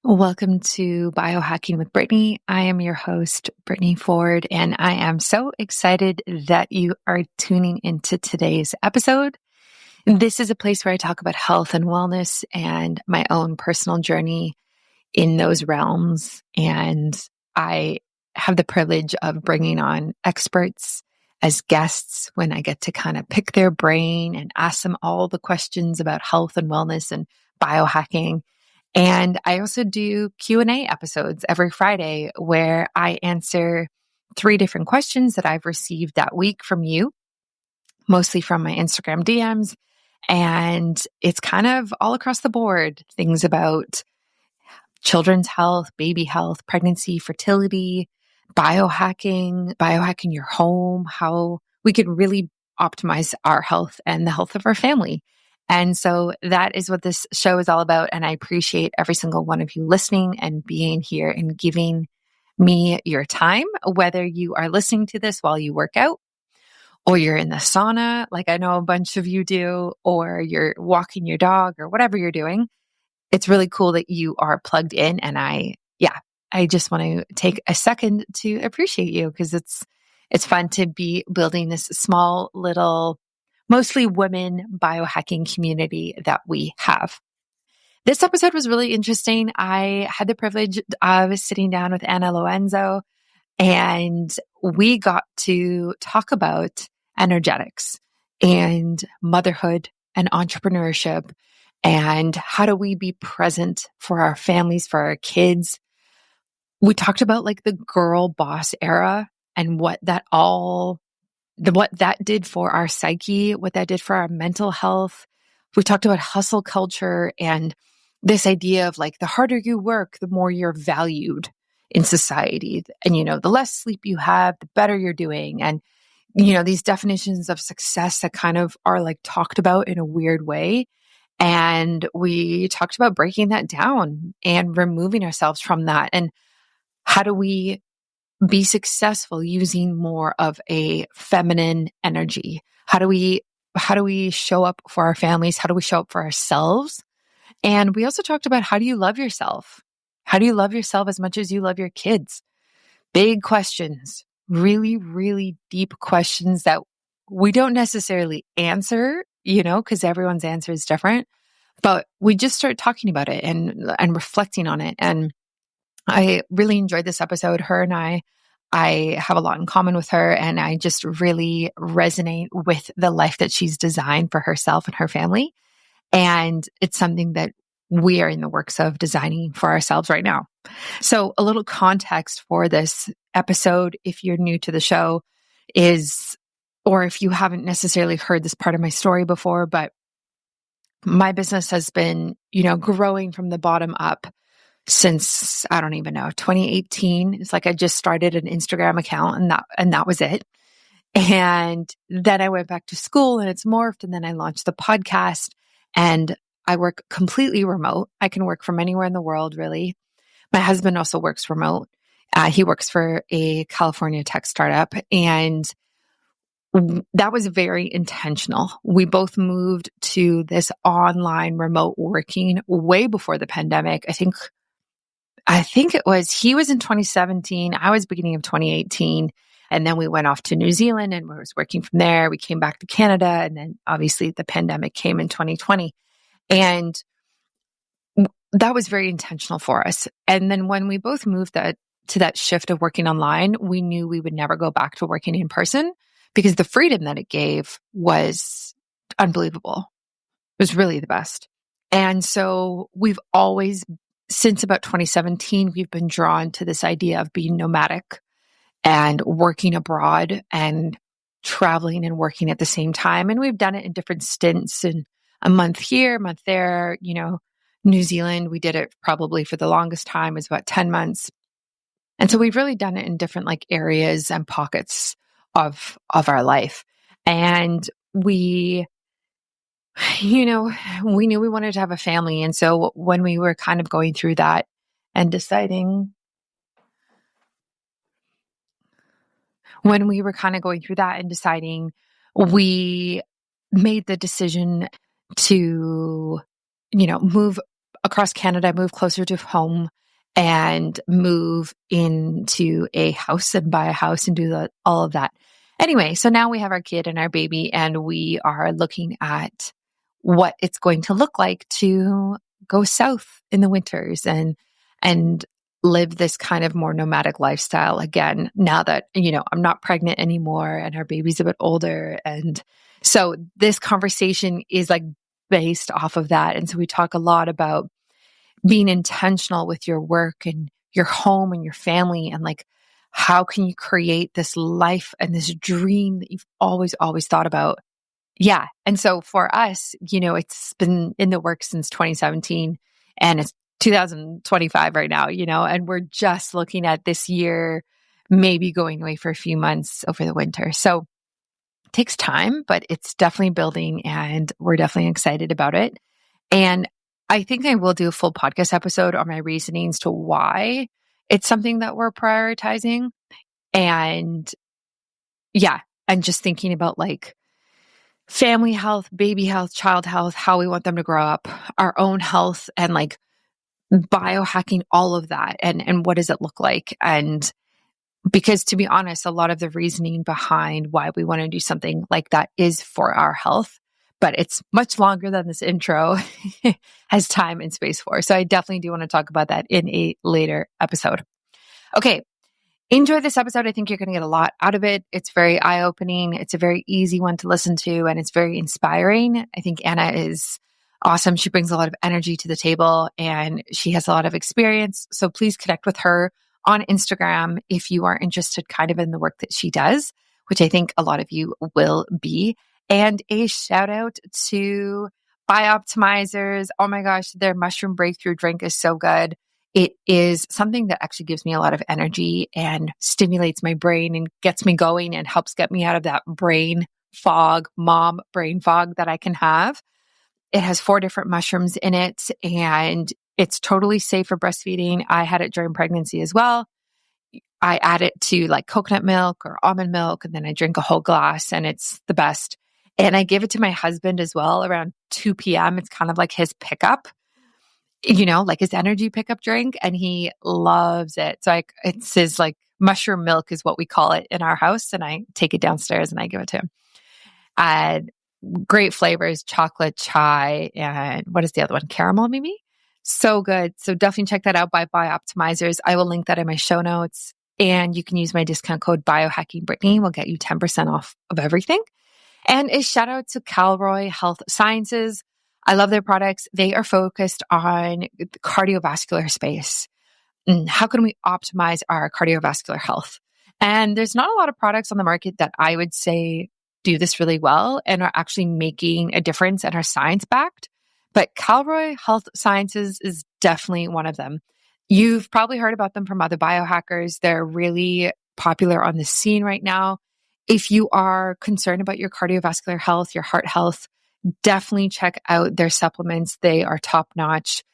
Welcome to Biohacking with Brittany. I am your host, Brittany Ford, and I am so excited that you are tuning into today's episode. This is a place where I talk about health and wellness and my own personal journey in those realms. And I have the privilege of bringing on experts as guests when I get to kind of pick their brain and ask them all the questions about health and wellness and biohacking. And I also do Q&A episodes every Friday where I answer 3 different questions that I've received that week from you, mostly from my Instagram DMs. And it's kind of all across the board, things about children's health, baby health, pregnancy, fertility, biohacking your home, how we could really optimize our health and the health of our family. And so that is what this show is all about. And I appreciate every single one of you listening and being here and giving me your time, whether you are listening to this while you work out or you're in the sauna, like I know a bunch of you do, or you're walking your dog or whatever you're doing. It's really cool that you are plugged in. And I just want to take a second to appreciate you because it's fun to be building this small little, mostly women biohacking community that we have. This episode was really interesting. I had the privilege of sitting down with Anna Lorenzo and we got to talk about energetics and motherhood and entrepreneurship and how do we be present for our families, for our kids. We talked about like the girl boss era and what that did for our psyche, what that did for our mental health. We talked about hustle culture and this idea of like the harder you work, the more you're valued in society. And, the less sleep you have, the better you're doing. And, these definitions of success that kind of are like talked about in a weird way. And we talked about breaking that down and removing ourselves from that. And how do we be successful using more of a feminine energy? How do we show up for our families? How do we show up for ourselves? And we also talked about how do you love yourself? How do you love yourself as much as you love your kids? Big questions, really, really deep questions that we don't necessarily answer, because everyone's answer is different. But we just started talking about it and reflecting on it. And I really enjoyed this episode. Her and I have a lot in common with her, and I just really resonate with the life that she's designed for herself and her family. And it's something that we are in the works of designing for ourselves right now. So a little context for this episode, if you're new to the show, or if you haven't necessarily heard this part of my story before, but my business has been, growing from the bottom up since, I don't even know, 2018. It's like I just started an Instagram account and that was it. And then I went back to school and it's morphed. And then I launched the podcast and I work completely remote. I can work from anywhere in the world, really. My husband also works remote. He works for a California tech startup, and that was very intentional. We both moved to this online remote working way before the pandemic. I think he was in 2017. I was beginning of 2018. And then we went off to New Zealand and was working from there. We came back to Canada. And then obviously the pandemic came in 2020. And that was very intentional for us. And then when we both moved to that shift of working online, we knew we would never go back to working in person because the freedom that it gave was unbelievable. It was really the best. And so we've always, since about 2017, we've been drawn to this idea of being nomadic and working abroad and traveling and working at the same time. And we've done it in different stints, and a month here, a month there. New Zealand, we did it probably for the longest time, is about 10 months. And so we've really done it in different like areas and pockets of our life. And we knew we wanted to have a family. And so when we were kind of going through that and deciding, we made the decision to, move across Canada, move closer to home and move into a house and buy a house and do all of that. Anyway, so now we have our kid and our baby, and we are looking at what it's going to look like to go south in the winters and live this kind of more nomadic lifestyle again, now that, I'm not pregnant anymore and our baby's a bit older. And so this conversation is like based off of that. And so we talk a lot about being intentional with your work and your home and your family, and like, how can you create this life and this dream that you've always, always thought about? Yeah. And so for us, it's been in the works since 2017, and it's 2025 right now, and we're just looking at this year, maybe going away for a few months over the winter. So it takes time, but it's definitely building, and we're definitely excited about it. And I think I will do a full podcast episode on my reasonings to why it's something that we're prioritizing. And yeah, and just thinking about like family health, baby health, child health, how we want them to grow up, our own health, and like biohacking all of that. And what does it look like? And because to be honest, a lot of the reasoning behind why we want to do something like that is for our health, but it's much longer than this intro has time and space for. So I definitely do want to talk about that in a later episode. Okay. Enjoy this episode. I think you're going to get a lot out of it. It's very eye-opening. It's a very easy one to listen to, and it's very inspiring. I think Anna is awesome. She brings a lot of energy to the table, and she has a lot of experience. So please connect with her on Instagram if you are interested kind of in the work that she does, which I think a lot of you will be. And a shout out to Bioptimizers. Oh my gosh, their mushroom breakthrough drink is so good. It is something that actually gives me a lot of energy and stimulates my brain and gets me going and helps get me out of that mom brain fog that I can have. It has 4 different mushrooms in it, and it's totally safe for breastfeeding. I had it during pregnancy as well. I add it to like coconut milk or almond milk, and then I drink a whole glass, and it's the best. And I give it to my husband as well around 2 p.m. It's kind of like his pickup, like his energy pickup drink, and he loves it. So it's his like mushroom milk is what we call it in our house. And I take it downstairs and I give it to him. Great flavors, chocolate, chai, and what is the other one? Caramel, maybe? So good. So definitely check that out by Bioptimizers. I will link that in my show notes, and you can use my discount code BiohackingBrittany. We'll get you 10% off of everything. And a shout out to Calroy Health Sciences. I love their products. They are focused on the cardiovascular space. How can we optimize our cardiovascular health? And there's not a lot of products on the market that I would say do this really well and are actually making a difference and are science-backed. But Calroy Health Sciences is definitely one of them. You've probably heard about them from other biohackers. They're really popular on the scene right now. If you are concerned about your cardiovascular health, your heart health, definitely check out their supplements. They are top notch.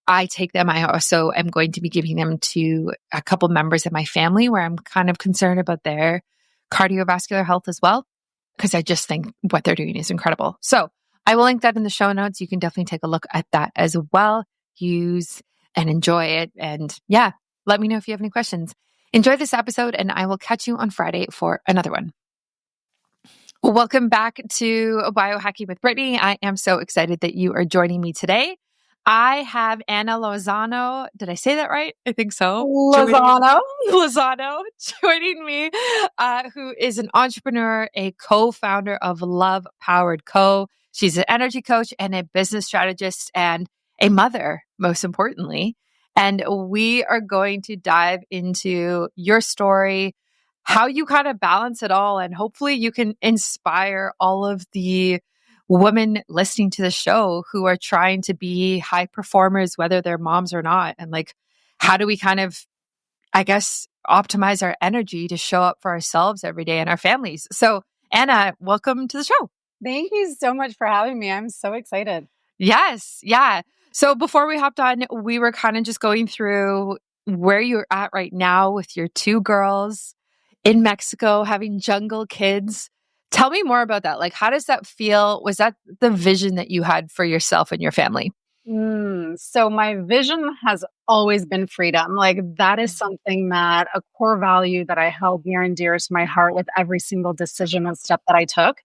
I take them. I also am going to be giving them to a couple members of my family where I'm kind of concerned about their cardiovascular health as well, because I just think what they're doing is incredible. So I will link that in the show notes. You can definitely take a look at that as well. Use and enjoy it. And yeah, let me know if you have any questions. Enjoy this episode, and I will catch you on Friday for another one. Welcome back to Biohacking with Brittany. I am so excited that you are joining me today. I have Anna Lozano. Did I say that right? I think so. Lozano joining me, who is an entrepreneur, a co-founder of Love Powered Co. She's an energy coach and a business strategist and a mother, most importantly. And we are going to dive into your story, how you kind of balance it all, and hopefully you can inspire all of the women listening to the show who are trying to be high performers, whether they're moms or not. And like, how do we kind of, I guess, optimize our energy to show up for ourselves every day and our families? So Anna, welcome to the show. Thank you so much for having me. I'm so excited. Yes. Yeah. So before we hopped on, we were kind of just going through where you're at right now with your 2 girls in Mexico, having jungle kids. Tell me more about that. Like, how does that feel? Was that the vision that you had for yourself and your family? So my vision has always been freedom. Like that is something that a core value that I held near and dear to my heart with every single decision and step that I took.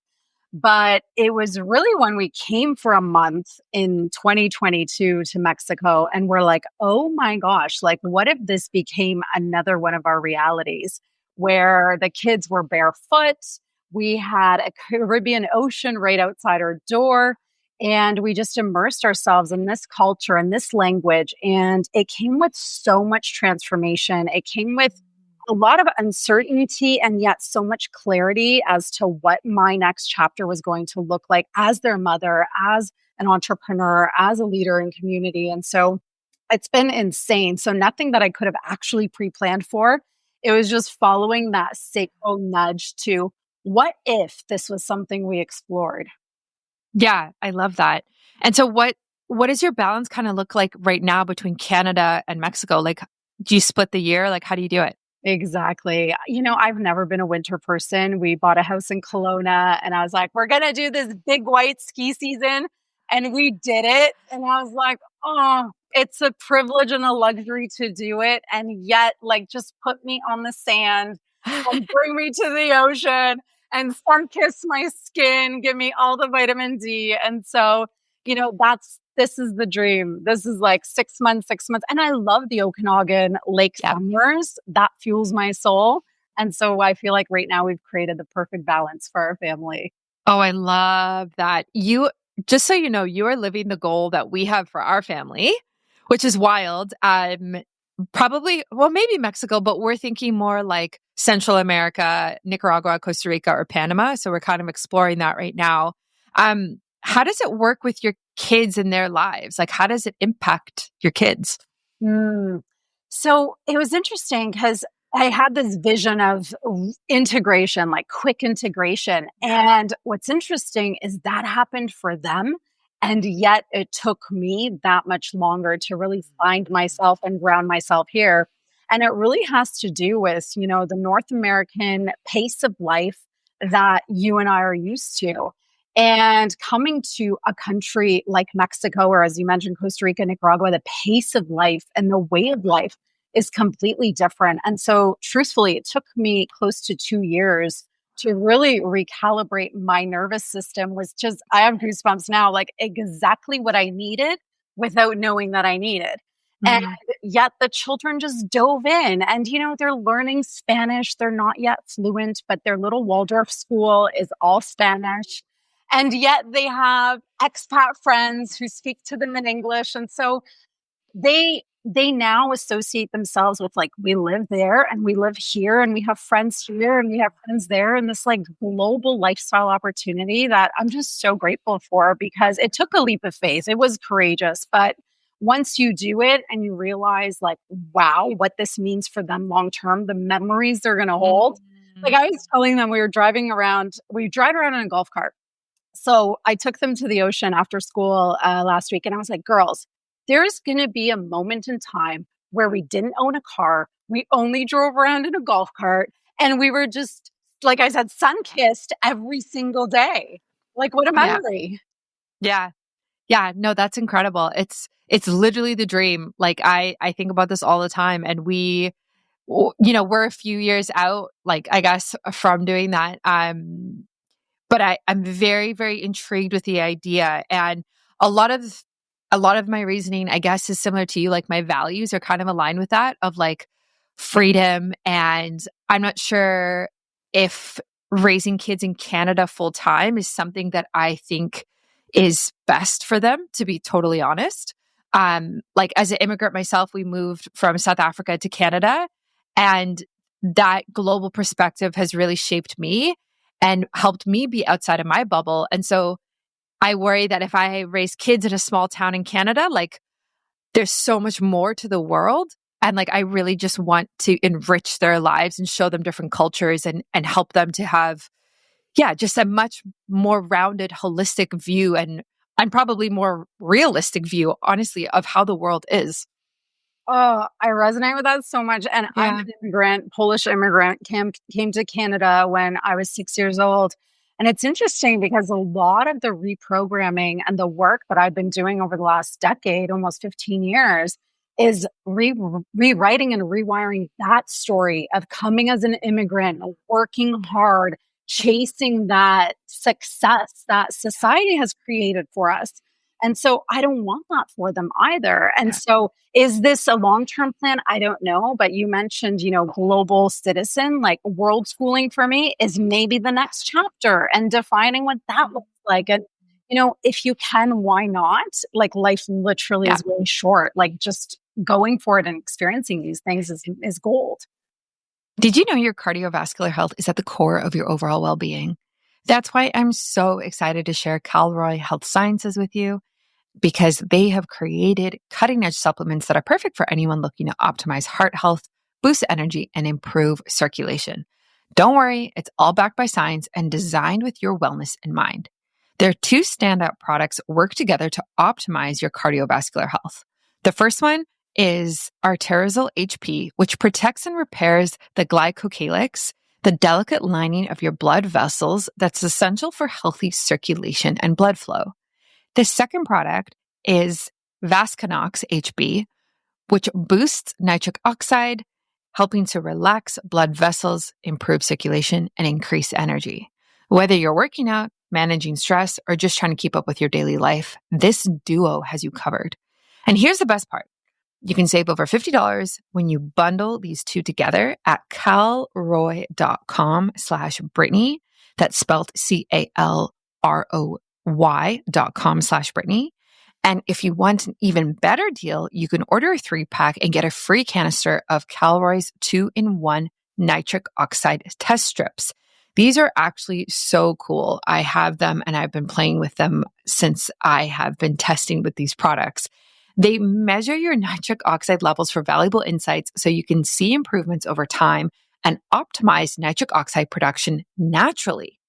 But it was really when we came for a month in 2022 to Mexico and we're like, oh my gosh, like what if this became another one of our realities where the kids were barefoot? We had a Caribbean Ocean right outside our door. And we just immersed ourselves in this culture and this language. And it came with so much transformation. It came with a lot of uncertainty and yet so much clarity as to what my next chapter was going to look like as their mother, as an entrepreneur, as a leader in community. And so it's been insane. So nothing that I could have actually pre-planned for. It was just following that sacral nudge to what if this was something we explored? Yeah, I love that. And so what does your balance kind of look like right now between Canada and Mexico? Like, do you split the year? Like, how do you do it? Exactly. I've never been a winter person. We bought a house in Kelowna and I was like, we're going to do this big white ski season. And we did it. And I was like, oh, it's a privilege and a luxury to do it. And yet, like, just put me on the sand and bring me to the ocean and sun kiss my skin, give me all the vitamin D. And so, this is the dream. This is like 6 months, 6 months. And I love the Okanagan Lake Yeah. summers. That fuels my soul. And so I feel like right now we've created the perfect balance for our family. Oh, I love that. Just so you know, you are living the goal that we have for our family, which is wild. Probably, well, maybe Mexico, but we're thinking more like Central America, Nicaragua, Costa Rica, or Panama. So we're kind of exploring that right now. How does it work with your kids and their lives? Like, how does it impact your kids? Mm. So it was interesting because I had this vision of integration, like quick integration. And what's interesting is that happened for them. And yet it took me that much longer to really find myself and ground myself here. And it really has to do with, the North American pace of life that you and I are used to. And coming to a country like Mexico, or as you mentioned, Costa Rica, Nicaragua, the pace of life and the way of life is completely different. And so, truthfully, it took me close to 2 years to really recalibrate my nervous system, was just, I have goosebumps now, like exactly what I needed without knowing that I needed. And Mhm. yet the children just dove in and, they're learning Spanish. They're not yet fluent, but their little Waldorf school is all Spanish. And yet they have expat friends who speak to them in English. And so they now associate themselves with, like, we live there and we live here and we have friends here and we have friends there, and this like global lifestyle opportunity that I'm just so grateful for, because it took a leap of faith. It was courageous, but once you do it and you realize, like, wow, what this means for them long term, the memories they're going to hold. Like, Mm. I was telling them, we drive around in a golf cart. So I took them to the ocean after school last week, and I was like, girls, there's going to be a moment in time where we didn't own a car. We only drove around in a golf cart, and we were just, like I said, sun kissed every single day. Like, what a Yeah. memory. Yeah. Yeah, no, that's incredible. It's literally the dream. Like I think about this all the time, and we're a few years out, like I guess from doing that. But I'm very, very intrigued with the idea, and a lot of a lot of my reasoning, I guess, is similar to you. Like my values are kind of aligned with that of like freedom, and I'm not sure if raising kids in Canada full time is something that I think is best for them, to be totally honest. Like as an immigrant myself, we moved from South Africa to Canada, and that global perspective has really shaped me and helped me be outside of my bubble. And so I worry that if I raise kids in a small town in Canada, like there's so much more to the world. And like I really just want to enrich their lives and show them different cultures and help them to have, yeah, just a much more rounded, holistic view and probably more realistic view, honestly, of how the world is. Oh, I resonate with that so much. And I'm Yeah. an immigrant, Polish immigrant, came to Canada when I was 6 years old. And it's interesting because a lot of the reprogramming and the work that I've been doing over the last decade, almost 15 years, is rewriting and rewiring that story of coming as an immigrant, working hard, chasing that success that society has created for us. And so I don't want that for them either. And so is this a long-term plan? I don't know. But you mentioned, global citizen, like world schooling for me is maybe the next chapter and defining what that looks like. And, if you can, why not? Like life literally is really short. Like just going for it and experiencing these things is gold. Did you know your cardiovascular health is at the core of your overall well-being? That's why I'm so excited to share Calroy Health Sciences with you, because they have created cutting-edge supplements that are perfect for anyone looking to optimize heart health, boost energy, and improve circulation. Don't worry, it's all backed by science and designed with your wellness in mind. Their two standout products work together to optimize your cardiovascular health. The first one is Arterisol HP, which protects and repairs the glycocalyx, the delicate lining of your blood vessels that's essential for healthy circulation and blood flow. The second product is Vascanox HB, which boosts nitric oxide, helping to relax blood vessels, improve circulation, and increase energy. Whether you're working out, managing stress, or just trying to keep up with your daily life, this duo has you covered. And here's the best part. You can save over $50 when you bundle these two together at calroy.com/Brittany. That's spelled CALROY.com/Brittany. And if you want an even better deal, you can order a 3-pack and get a free canister of Calroy's 2-in-1 nitric oxide test strips. These are actually so cool. I have them and I've been playing with them since I have been testing with these products. They measure your nitric oxide levels for valuable insights so you can see improvements over time and optimize nitric oxide production naturally.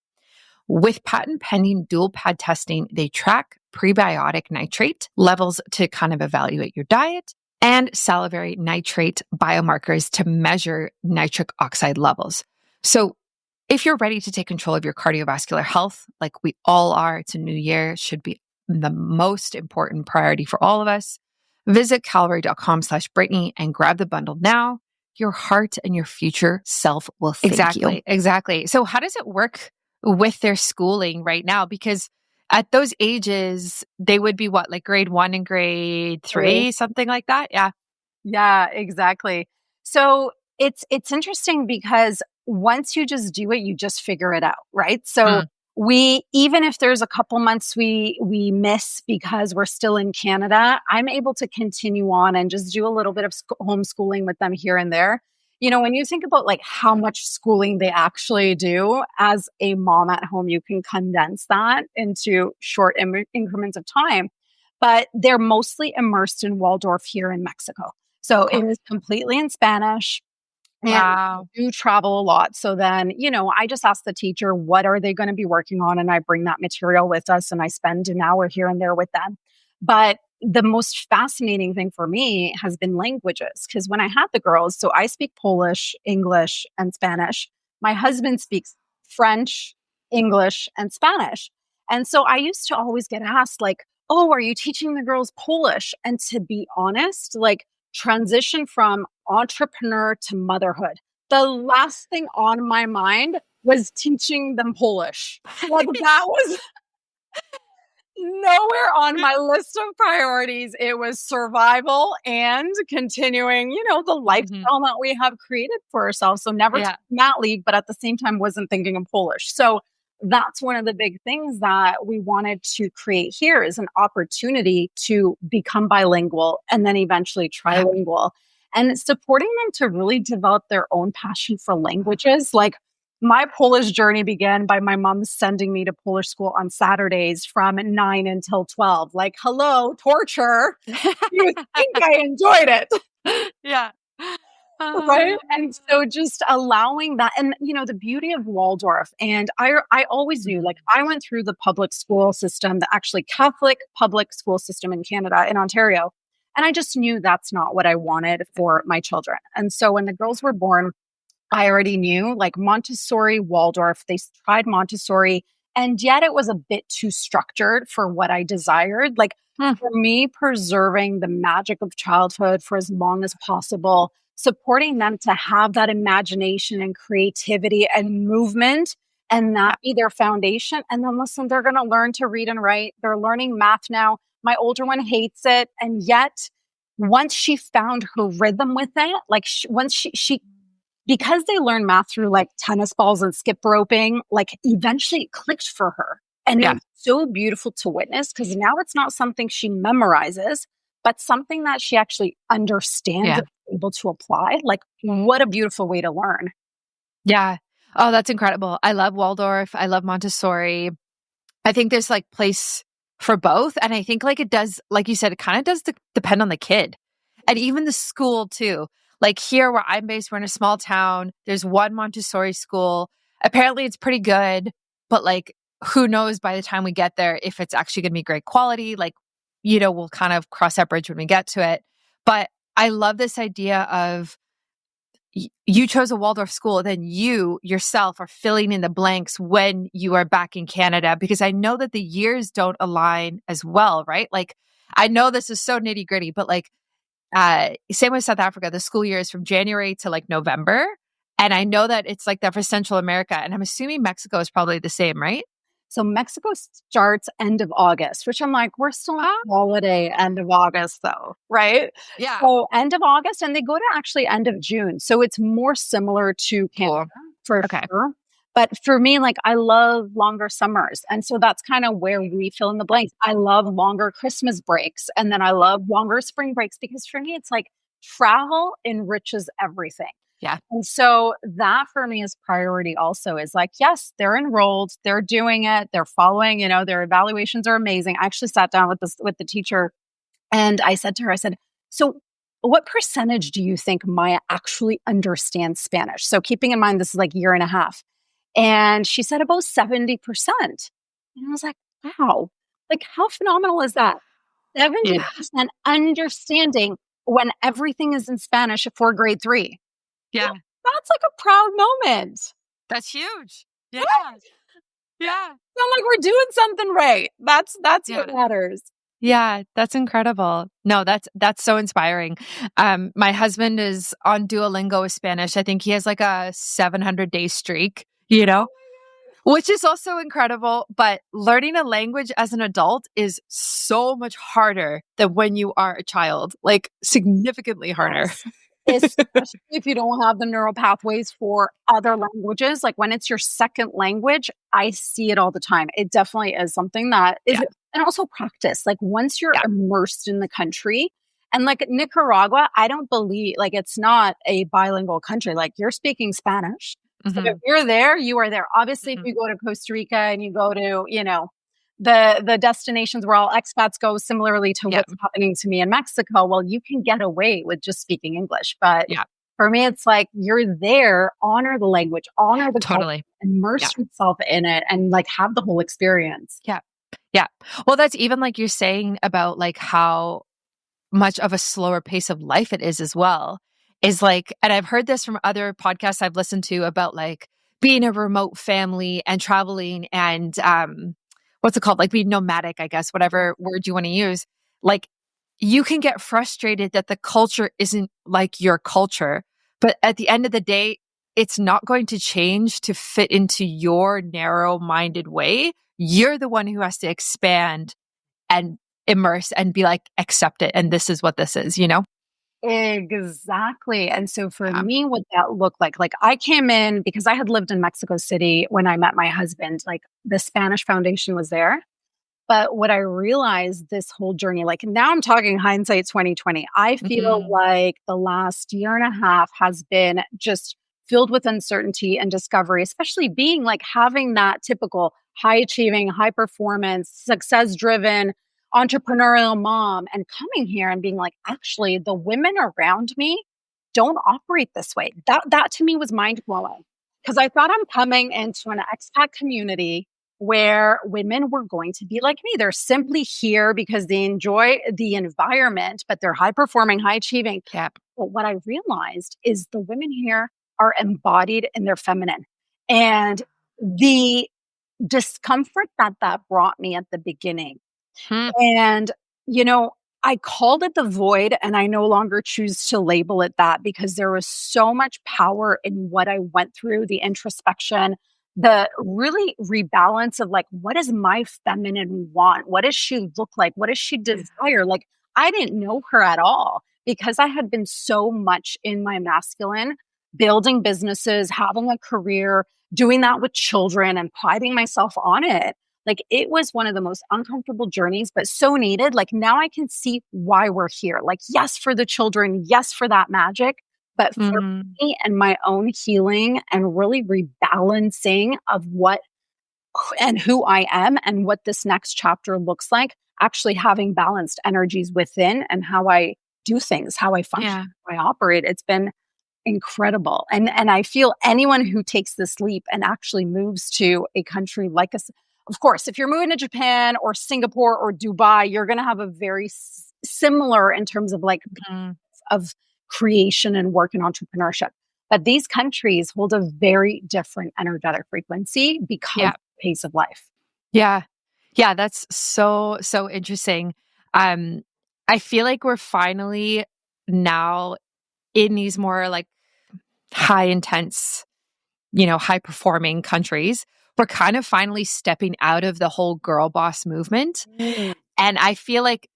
With patent pending dual pad testing, they track prebiotic nitrate levels to kind of evaluate your diet and salivary nitrate biomarkers to measure nitric oxide levels. So if you're ready to take control of your cardiovascular health, like we all are, it's a new year, it should be the most important priority for all of us. Visit calroy.com/Brittany and grab the bundle now. Your heart and your future self will thank you. Exactly. So how does it work with their schooling right now? Because at those ages, they would be what, like grade 1 and grade 3, something like that? Yeah. Yeah, exactly. So it's interesting because once you just do it, you just figure it out, right? So we, even if there's a couple months we miss because we're still in Canada, I'm able to continue on and just do a little bit of homeschooling with them here and there. When you think about like how much schooling they actually do as a mom at home, you can condense that into short increments of time. But they're mostly immersed in Waldorf here in Mexico. So it is completely in Spanish. And we do travel a lot. So then, I just ask the teacher, what are they going to be working on? And I bring that material with us and I spend an hour here and there with them. But the most fascinating thing for me has been languages. Because when I had the girls, so I speak Polish, English, and Spanish. My husband speaks French, English, and Spanish. And so I used to always get asked, like, oh, are you teaching the girls Polish? And to be honest, like, transition from entrepreneur to motherhood. The last thing on my mind was teaching them Polish. Like that was nowhere on my list of priorities. It was survival and continuing, the lifestyle that we have created for ourselves. So never took mat leave, but at the same time wasn't thinking of Polish. So that's one of the big things that we wanted to create here is an opportunity to become bilingual and then eventually trilingual and supporting them to really develop their own passion for languages. Like my Polish journey began by my mom sending me to Polish school on Saturdays from 9 until 12. Like, hello, torture. You think I enjoyed it. Yeah. Right. And so just allowing that, and the beauty of Waldorf, and I always knew, like I went through the public school system, the actually Catholic public school system in Canada, in Ontario. And I just knew that's not what I wanted for my children. And so when the girls were born, I already knew like Montessori, Waldorf, they tried Montessori And yet it was a bit too structured for what I desired. Like Mm, for me, preserving the magic of childhood for as long as possible, supporting them to have that imagination and creativity and movement and yeah, that be their foundation. And then listen, they're going to learn to read and write. They're learning math now. My older one hates it. And yet, once she found her rhythm with it, like once she because they learn math through like tennis balls and skip roping, like eventually it clicked for her. And it yeah, was so beautiful to witness because now it's not something she memorizes, but something that she actually understands yeah, and is able to apply. Like, what a beautiful way to learn. yeah. Oh, that's incredible. I love Waldorf. I love Montessori. I think there's like place for both. And I think like it does, like you said, it kind of does depend on the kid and even the school too. Like here where I'm based, we're in a small town. There's one Montessori school. Apparently it's pretty good, but like who knows by the time we get there if it's actually going to be great quality. Like, we'll kind of cross that bridge when we get to it. But I love this idea of you chose a Waldorf school, then you yourself are filling in the blanks when you are back in Canada, because I know that the years don't align as well, right? Like, I know this is so nitty gritty, but like, same with South Africa, the school year is from January to like November. And I know that it's like that for Central America. And I'm assuming Mexico is probably the same, right? So Mexico starts end of August, which I'm like, we're still on Ah, holiday end of August though, right? yeah. So end of August and they go to actually end of June. So it's more similar to Canada Cool. for Okay. sure. But for me, like I love longer summers. And so that's kind of where we fill in the blanks. I love longer Christmas breaks. And then I love longer spring breaks because for me, it's like travel enriches everything. Yeah. And so that for me is priority also is like, yes, they're enrolled, they're doing it, they're following, their evaluations are amazing. I actually sat down with the teacher and I said to her, I said, so what percentage do you think Maya actually understands Spanish? So keeping in mind, this is like a year and a half. And she said about 70%. And I was like, wow, like how phenomenal is that? Yeah. 70% understanding when everything is in Spanish for grade three. Yeah. That's like a proud moment. That's huge. Yeah. Right? Yeah. I'm like, we're doing something right. That's Yeah. what matters. Yeah, that's incredible. No, that's so inspiring. My husband is on Duolingo with Spanish. I think he has like a 700-day streak, which is also incredible. But learning a language as an adult is so much harder than when you are a child, like significantly harder. Yes. Especially if you don't have the neural pathways for other languages. Like when it's your second language, I see it all the time. It definitely is something that is, Yeah. and also practice. Like once you're Yeah. immersed in the country, and like Nicaragua, I don't believe, like it's not a bilingual country. Like you're speaking Spanish. So if Hmm. you're there, you are there. Obviously, if Hmm. you go to Costa Rica and you go to, the destinations where all expats go, similarly to Yeah. what's happening to me in Mexico, well, you can get away with just speaking English. But Yeah. for me, it's like you're there, honor the language, honor the culture, Totally. Yeah. immerse yourself in it, and like have the whole experience. Yeah. Yeah. Well, that's even like you're saying about like how much of a slower pace of life it is as well. Is like, and I've heard this from other podcasts I've listened to about like being a remote family and traveling and what's it called? Like being nomadic, I guess, whatever word you want to use. Like you can get frustrated that the culture isn't like your culture, but at the end of the day, it's not going to change to fit into your narrow-minded way. You're the one who has to expand and immerse and be like, accept it. And this is what this is. Exactly. And so for Yeah. me, what that looked like I came in because I had lived in Mexico City when I met my husband, like the Spanish foundation was there. But what I realized this whole journey, like now I'm talking hindsight 2020, I feel Mhm. like the last year and a half has been just filled with uncertainty and discovery, especially being like having that typical high achieving, high performance, success driven entrepreneurial mom and coming here and being like, actually, the women around me don't operate this way. That to me was mind blowing because I thought I'm coming into an expat community where women were going to be like me. They're simply here because they enjoy the environment, but they're high performing, high achieving. Yeah. But what I realized is the women here are embodied in their feminine. And the discomfort that brought me at the beginning. Hmm. And, you know, I called it the void, and I no longer choose to label it that because there was so much power in what I went through, the introspection, the really rebalance of like, what does my feminine want? What does she look like? What does she desire? Like, I didn't know her at all because I had been so much in my masculine, building businesses, having a career, doing that with children, and priding myself on it. Like, it was one of the most uncomfortable journeys, but so needed. Like, now I can see why we're here. Like, yes, for the children, yes, for that magic, but for Mm. me and my own healing and really rebalancing of what and who I am and what this next chapter looks like, actually having balanced energies within and how I do things, how I function, Yeah. how I operate. It's been incredible. And I feel anyone who takes this leap and actually moves to a country like us, of course, if you're moving to Japan or Singapore or Dubai, you're going to have a very similar in terms of like Mm. of creation and work and entrepreneurship. But these countries hold a very different energetic frequency because of Yeah. the pace of life. Yeah. Yeah. That's so, so interesting. Um, I feel like we're finally now in these more like high intense, high performing countries. We're kind of finally stepping out of the whole girl boss movement. Mm. And I feel like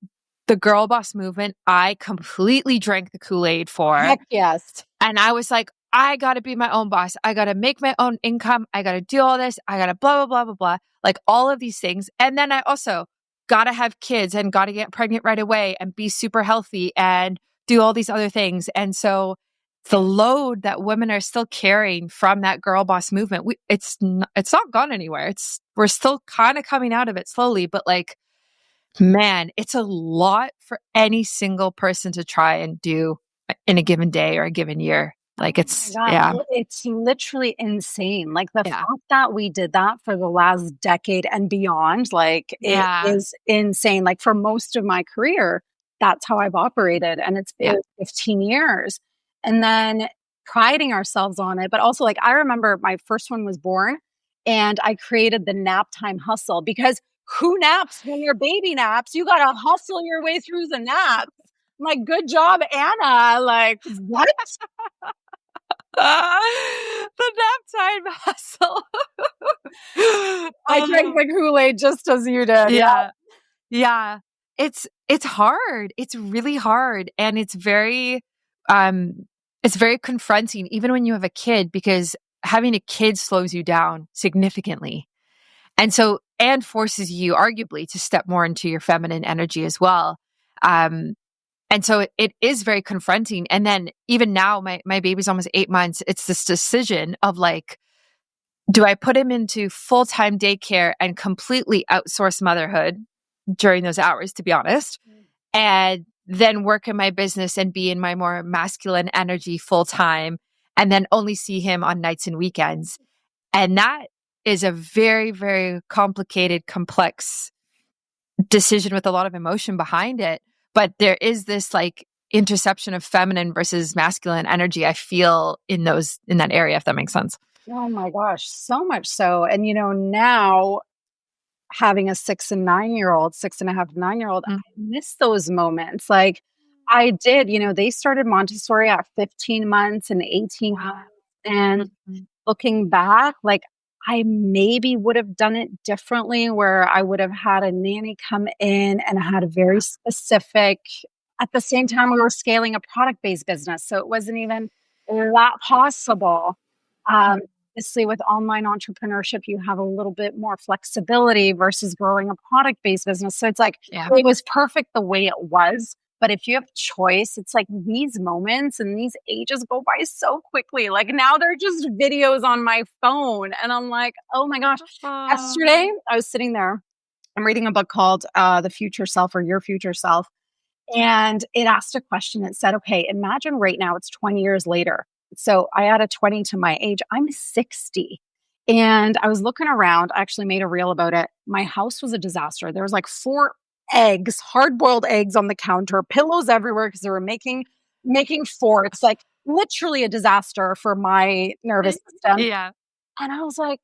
the girl boss movement, I completely drank the Kool-Aid for. Heck yes. And I was like, I got to be my own boss. I got to make my own income. I got to do all this. I got to blah, blah, blah, blah, blah. Like all of these things. And then I also got to have kids and got to get pregnant right away and be super healthy and do all these other things. And so the load that women are still carrying from that girl boss movement, it's not gone anywhere. We're still kind of coming out of it slowly, but like, man, it's a lot for any single person to try and do in a given day or a given year. Like Oh my God, yeah, it's literally insane. Like the yeah, fact that we did that for the last decade and beyond, like it yeah, is insane. Like for most of my career, that's how I've operated. And it yeah. was 15 years. And then priding ourselves on it. But also, like, I remember my first one was born and I created the nap time hustle because who naps when your baby naps? You got to hustle your way through the nap. I'm like, good job, Anna. Like, what? The nap time hustle. I drank Oh, the Kool-Aid just as you did. Yeah. yeah, yeah. It's hard. It's really hard, and um, it's very confronting, even when you have a kid, because having a kid slows you down significantly. And forces you arguably to step more into your feminine energy as well. And so it is very confronting. And then even now, my baby's almost 8 months. It's this decision of like, do I put him into full-time daycare and completely outsource motherhood during those hours, to be honest, and then work in my business and be in my more masculine energy full-time, and then only see him on nights and weekends? And that is a very, very complicated, complex decision with a lot of emotion behind it. But there is this like interception of feminine versus masculine energy, I feel, in that area, if that makes sense. Oh my gosh, so much so. And now having a 6 and 9 year old, 6.5 to 9 year old, I Mm. miss those moments. Like I did, they started Montessori at 15 months and 18 months. Wow. And Mhm. looking back, like I maybe would have done it differently where I would have had a nanny come in and had a very specific, at the same time, we were scaling a product based business. So it wasn't even that possible. Um, Obviously, with online entrepreneurship, you have a little bit more flexibility versus growing a product based business. So it's like, Yeah. it was perfect the way it was. But if you have choice, it's like these moments and these ages go by so quickly. Like now they're just videos on my phone. And I'm like, oh my gosh. Yesterday, I was sitting there, I'm reading a book called The Future Self or Your Future Self. And it asked a question. It said, okay, imagine right now it's 20 years later. So I added 20 to my age. I'm 60. And I was looking around. I actually made a reel about it. My house was a disaster. There was like 4 eggs, hard-boiled eggs on the counter, pillows everywhere because they were making forts, like literally a disaster for my nervous system. Yeah. And I was like,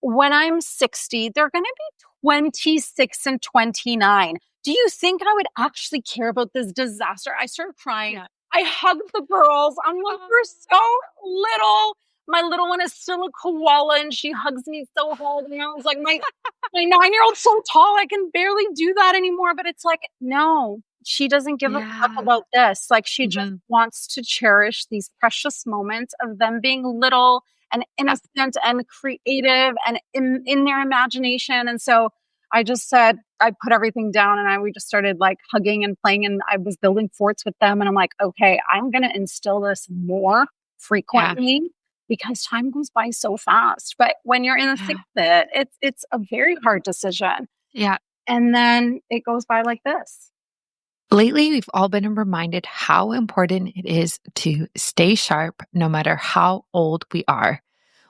when I'm 60, they're going to be 26 and 29. Do you think I would actually care about this disaster? I started crying. Yeah. I hugged the girls. I'm like, we're so little. My little one is still a koala and she hugs me so hard. And I was like, my 9-year-old's so tall, I can barely do that anymore. But it's like, no, she doesn't give a fuck Yeah. about this. Like, she just Mhm. wants to cherish these precious moments of them being little and Yeah. innocent and creative and in their imagination. And so I just said, I put everything down and we just started like hugging and playing, and I was building forts with them. And I'm like, okay, I'm going to instill this more Yeah. frequently because time goes by so fast. But when you're in the thick Yeah. of it, it's a very hard decision. Yeah. And then it goes by like this. Lately, we've all been reminded how important it is to stay sharp no matter how old we are.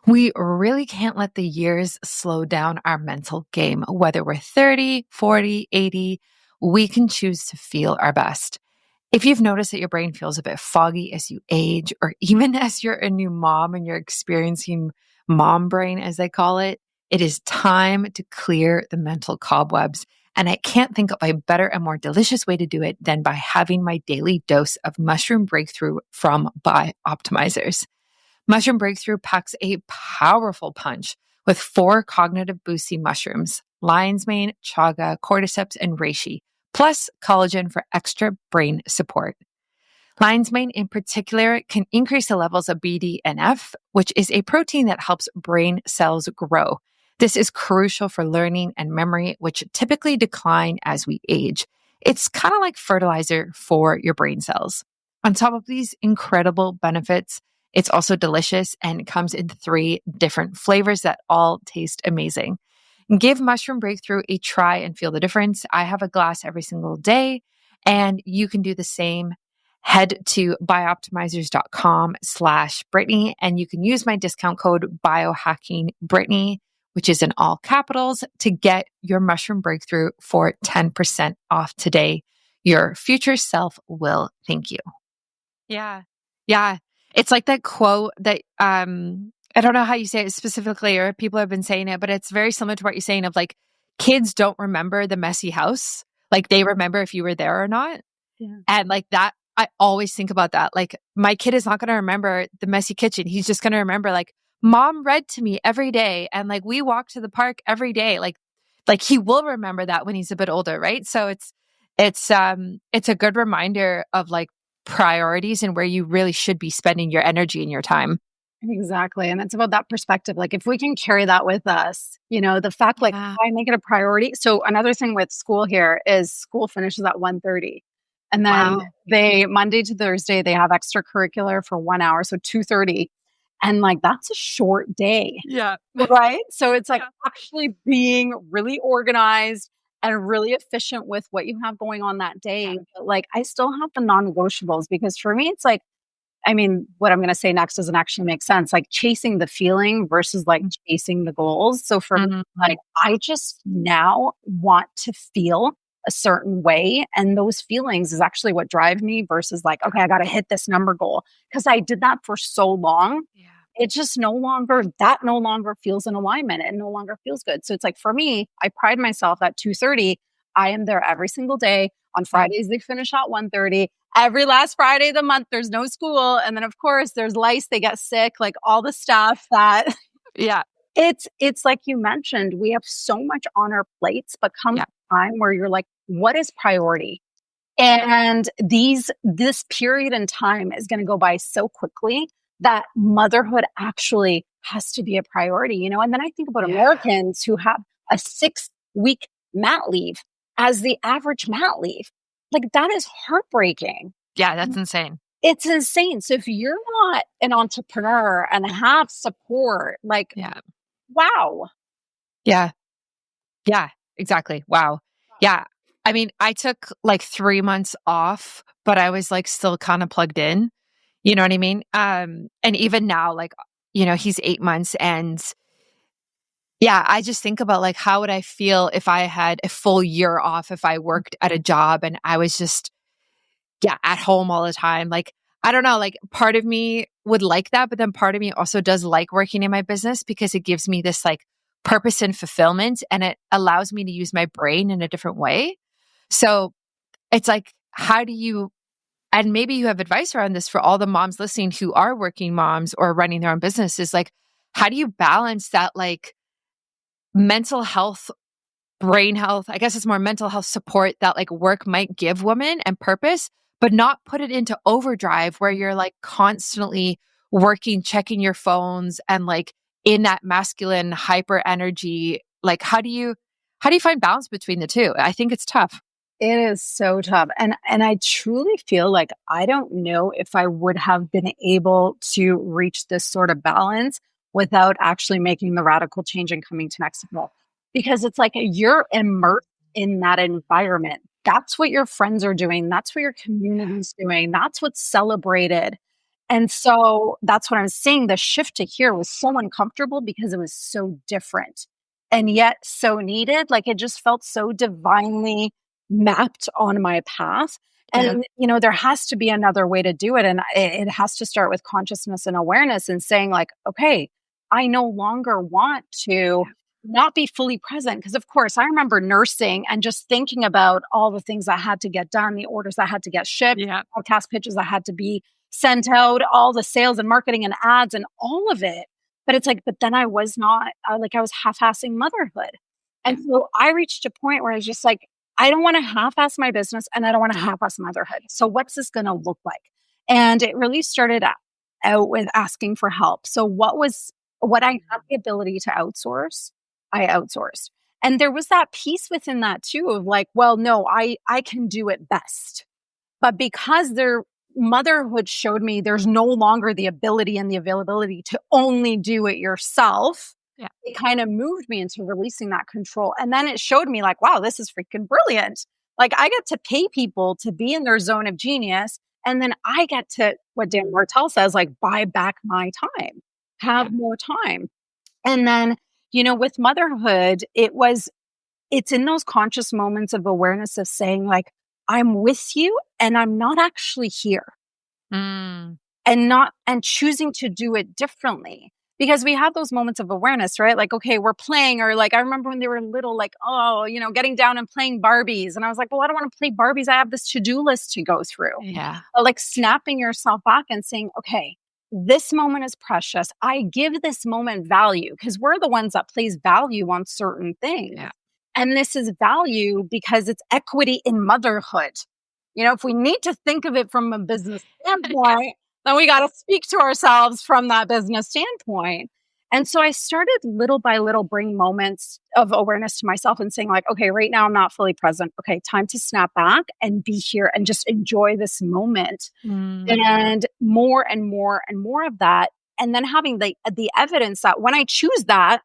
We really can't let the years slow down our mental game. Whether we're 30, 40, 80, we can choose to feel our best. If you've noticed that your brain feels a bit foggy as you age, or even as you're a new mom and you're experiencing mom brain, as they call it is time to clear the mental cobwebs. And I can't think of a better and more delicious way to do it than by having my daily dose of mushroom breakthrough from Optimizers. Mushroom Breakthrough packs a powerful punch with 4 cognitive boosting mushrooms: lion's mane, chaga, cordyceps, and reishi, plus collagen for extra brain support. Lion's mane in particular can increase the levels of BDNF, which is a protein that helps brain cells grow. This is crucial for learning and memory, which typically decline as we age. It's kind of like fertilizer for your brain cells. On top of these incredible benefits, it's also delicious and comes in 3 different flavors that all taste amazing. Give Mushroom Breakthrough a try and feel the difference. I have a glass every single day, and you can do the same. Head to bioptimizers.com/Brittany, and you can use my discount code biohackingbrittany, which is in all capitals, to get your mushroom breakthrough for 10% off today. Your future self will thank you. Yeah. Yeah. It's like that quote that I don't know how you say it specifically, or people have been saying it, but it's very similar to what you're saying of like, kids don't remember the messy house. Like, they remember if you were there or not. Yeah. And like that, I always think about that. Like, my kid is not going to remember the messy kitchen. He's just going to remember like, mom read to me every day, and like we walked to the park every day. Like he will remember that when he's a bit older, right? So it's a good reminder of like priorities and where you really should be spending your energy and your time. Exactly. And it's about that perspective. Like, if we can carry that with us, the fact, like, Yeah. I make it a priority. So another thing with school here is school finishes at 1:30. And then Wow. they, Monday to Thursday, they have extracurricular for 1 hour. So 2:30. And like, that's a short day. Yeah. Right. So it's like Yeah. actually being really organized and really efficient with what you have going on that Yeah. day. But like, I still have the non negotiables because for me, it's like, I mean, what I'm going to say next doesn't actually make sense. Like, chasing the feeling versus like chasing the goals. So for me, Mhm. like, I just now want to feel a certain way. And those feelings is actually what drive me versus like, okay, I got to hit this number goal. Cause I did that for so long. Yeah. It just no longer feels in alignment. It no longer feels good. So it's like, for me, I pride myself at 2:30. I am there every single day. On Yeah. Fridays, they finish at 1:30. Every last Friday of the month, there's no school. And then of course there's lice, they get sick, like all the stuff that Yeah. it's like you mentioned, we have so much on our plates, but comes Yeah. a time where you're like, what is priority? And this period in time is going to go by so quickly that motherhood actually has to be a priority. And then I think about Yeah. Americans who have a 6-week mat leave as the average mat leave. Like, that is heartbreaking. Yeah. That's insane. It's insane. So if you're not an entrepreneur and have support, like, Yeah. wow. Yeah. Yeah. Exactly. Wow. Yeah. I mean, I took like 3 months off, but I was like still kind of plugged in. You know what I mean? And even now, like, he's 8 months, and yeah, I just think about like, how would I feel if I had a full year off, if I worked at a job and I was just, yeah, at home all the time. Like, I don't know, like part of me would like that, but then part of me also does like working in my business because it gives me this like purpose and fulfillment, and it allows me to use my brain in a different way. So it's like, how do you, and maybe you have advice around this for all the moms listening who are working moms or running their own businesses, like, how do you balance that, like, mental health, brain health, I guess it's more mental health support that like work might give women and purpose, but not put it into overdrive where you're like constantly working, checking your phones and like in that masculine hyper energy. Like how do you find balance between the two? I think it's tough. It is so tough. And I truly feel like I don't know if I would have been able to reach this sort of balance without actually making the radical change and coming to Mexico. Because it's like you're immersed in that environment. That's what your friends are doing. That's what your community's doing. That's what's celebrated. And so that's what I'm saying. The shift to here was so uncomfortable because it was so different and yet so needed. Like it just felt so divinely mapped on my path. Yeah. And, there has to be another way to do it. And it has to start with consciousness and awareness and saying, like, okay, I no longer want to not be fully present. Because, of course, I remember nursing and just thinking about all the things I had to get done, the orders that had to get shipped, Yeah. podcast pitches that had to be sent out, all the sales and marketing and ads and all of it. But it's like, but then I was not, like, I was half-assing motherhood. And so I reached a point where I was just like, I don't want to half-ass my business and I don't want to half-ass motherhood. So what's this going to look like? And it really started out with asking for help. So what I had the ability to outsource, I outsourced. And there was that piece within that too of like, well, no, I can do it best. But because their motherhood showed me there's no longer the ability and the availability to only do it yourself, it kind of moved me into releasing that control. And then it showed me like, wow, this is freaking brilliant. Like I get to pay people to be in their zone of genius. And then I get to, what Dan Martell says, like buy back my time, have more time. And then, with motherhood, it's in those conscious moments of awareness of saying like, I'm with you and I'm not actually here. Mm. And choosing to do it differently. Because we have those moments of awareness, right? Like, okay, we're playing, or like, I remember when they were little, like, oh, getting down and playing Barbies. And I was like, well, I don't want to play Barbies. I have this to-do list to go through. Yeah. Like snapping yourself back and saying, okay, this moment is precious. I give this moment value because we're the ones that place value on certain things. Yeah. And this is value because it's equity in motherhood. If we need to think of it from a business standpoint, then we got to speak to ourselves from that business standpoint. And so I started little by little bring moments of awareness to myself and saying like, okay, right now I'm not fully present. Okay, time to snap back and be here and just enjoy this moment. And more and more and more of that. And then having the evidence that when I choose that,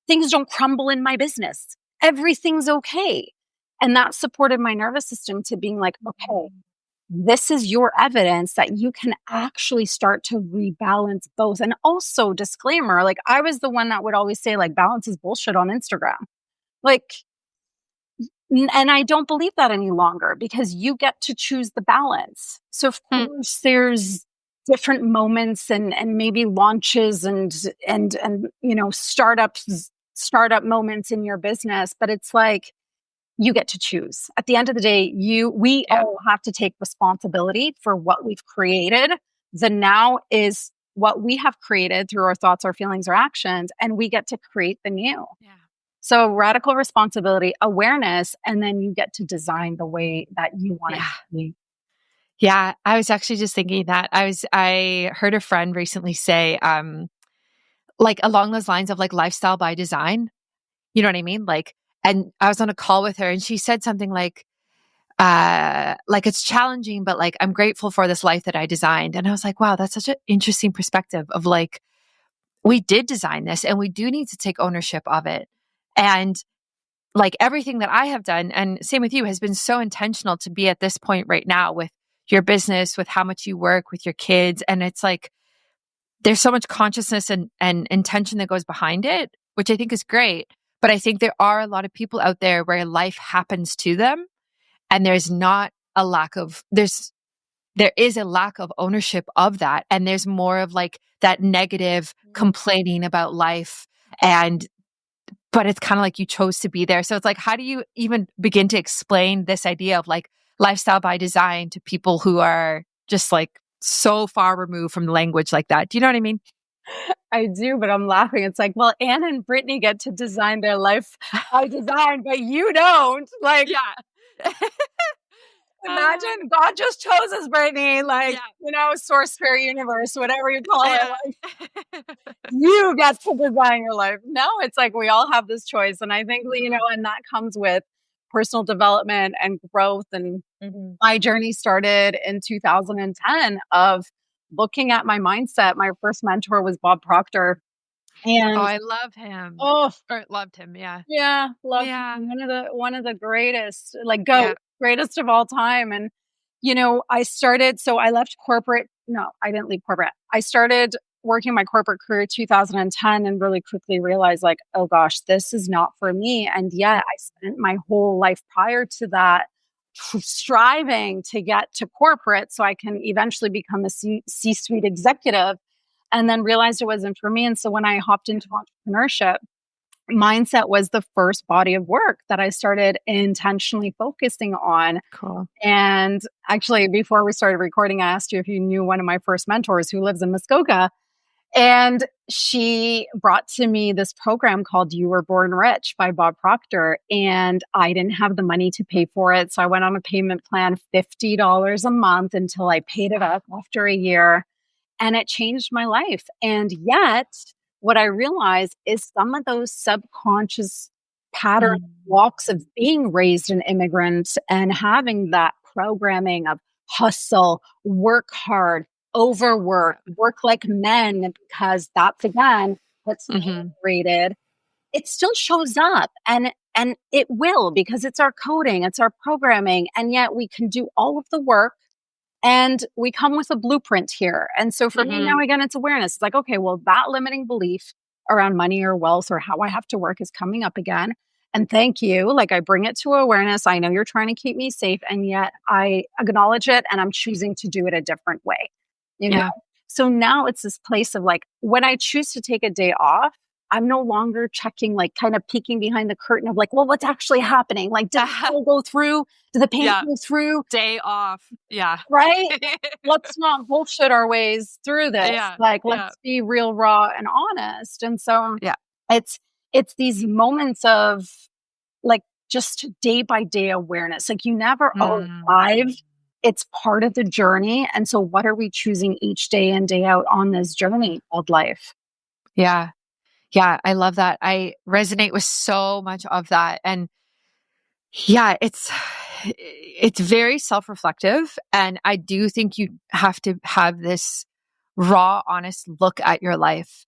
things don't crumble in my business. Everything's okay. And that supported my nervous system to being like, okay, this is your evidence that you can actually start to rebalance both. And also, disclaimer, like I was the one that would always say like balance is bullshit on Instagram. Like, and I don't believe that any longer because you get to choose the balance. So of course there's different moments and maybe launches and startup moments in your business, but it's like you get to choose. At the end of the day, we all have to take responsibility for what we've created. The now is what we have created through our thoughts, our feelings, our actions, and we get to create the new. Yeah. So radical responsibility, awareness, and then you get to design the way that you want it to be. Yeah, I was actually just thinking that I heard a friend recently say, like along those lines of like lifestyle by design. You know what I mean? Like, and I was on a call with her and she said something like it's challenging, but like, I'm grateful for this life that I designed. And I was like, wow, that's such an interesting perspective of like, we did design this and we do need to take ownership of it. And like everything that I have done, and same with you, has been so intentional to be at this point right now with your business, with how much you work with your kids. And it's like, there's so much consciousness and intention that goes behind it, which I think is great. But I think there are a lot of people out there where life happens to them and there is a lack of ownership of that. And there's more of like that negative complaining about life and but it's kind of like you chose to be there. So it's like, how do you even begin to explain this idea of like lifestyle by design to people who are just like so far removed from the language like that? Do you know what I mean? I do, but I'm laughing. It's like, well, Anne and Brittany get to design their life by design, but you don't. Like, Yeah. imagine God just chose us, Brittany, like, source spirit universe, whatever you call it. Like, you get to design your life. No, it's like we all have this choice. And I think, and that comes with personal development and growth. And my journey started in 2010 of looking at my mindset. My first mentor was Bob Proctor. And I love him. or Loved him. Yeah. Yeah, loved him. One of the greatest, like greatest of all time. And I left corporate. No, I didn't leave corporate. I started working my corporate career 2010 and really quickly realized like, oh gosh, this is not for me. And yet I spent my whole life prior to that striving to get to corporate so I can eventually become a C-suite executive, and then realized it wasn't for me. And so when I hopped into entrepreneurship, mindset was the first body of work that I started intentionally focusing on. Cool. And actually, before we started recording, I asked you if you knew one of my first mentors who lives in Muskoka. And she brought to me this program called You Were Born Rich by Bob Proctor. And I didn't have the money to pay for it. So I went on a payment plan, $50 a month, until I paid it up after a year. And it changed my life. And yet, what I realized is some of those subconscious pattern walks of being raised an immigrant and having that programming of hustle, work hard, overwork, work like men, because that's again what's rated. It still shows up, and it will, because it's our coding, it's our programming, and yet we can do all of the work. And we come with a blueprint here. And so for me now, again, it's awareness. It's like, okay, well, that limiting belief around money or wealth or how I have to work is coming up again. And thank you. Like, I bring it to awareness. I know you're trying to keep me safe, and yet I acknowledge it, and I'm choosing to do it a different way. You know? So now it's this place of like, when I choose to take a day off, I'm no longer checking, like kind of peeking behind the curtain of like, well, what's actually happening? Like, did the go through? Did the pain go through? Day off. Yeah. Right? Let's not bullshit our ways through this. Let's be real, raw, and honest. And so it's these moments of like just day by day awareness. Like, you never arrive. It's part of the journey. And so what are we choosing each day and day out on this journey called life? Yeah. Yeah, I love that. I resonate with so much of that. And yeah, it's very self-reflective. And I do think you have to have this raw, honest look at your life.